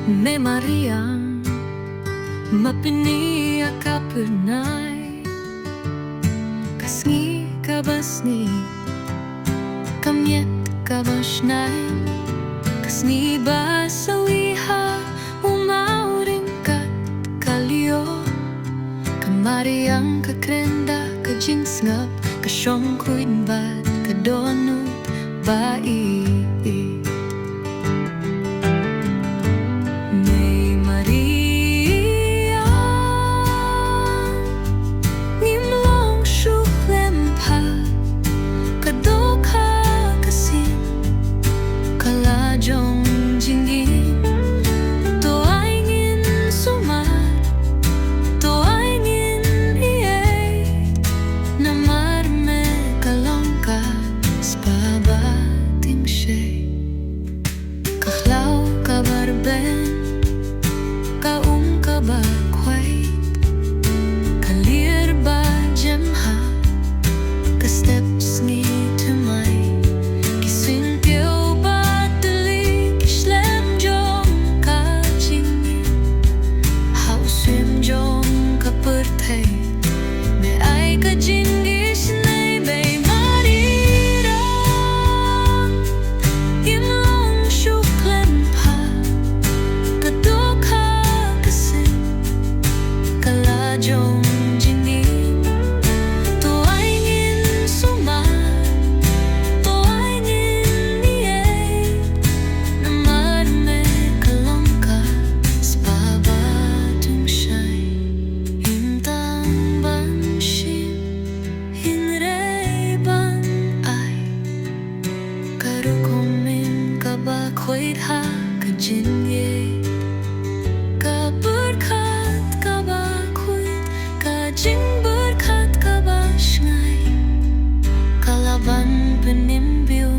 Mei Mariang mapiniya ka pernay kasngi kabasni kamyet kabashnay kasni ba sawiha umauring kat kalyo kamariang kakrenda kajingsngap kasyong kuidbat kadonu bai. Mei Mariang nimlong shuklempa kadoka kasin kalajong jingin to aingin sumar to aingin iye namar me kalongka spabatim shay kahlaw kabarben ka ba kway kalir ba jemha ka steps ngi tumay kisin pyo ba tali kislem jong ka jingi how swim jong ka pertay me ay ka jingi sinay bay marirang imlong shuklem pa kadoka kalajong jingin to aingin sumar to aingin iye namar me kalongka spabatung shay hintang banshim hinrei ban ay karukumin kaba khoid ha kajinye kaburkat kaba jing berkat kabashngai kalaban penimbiu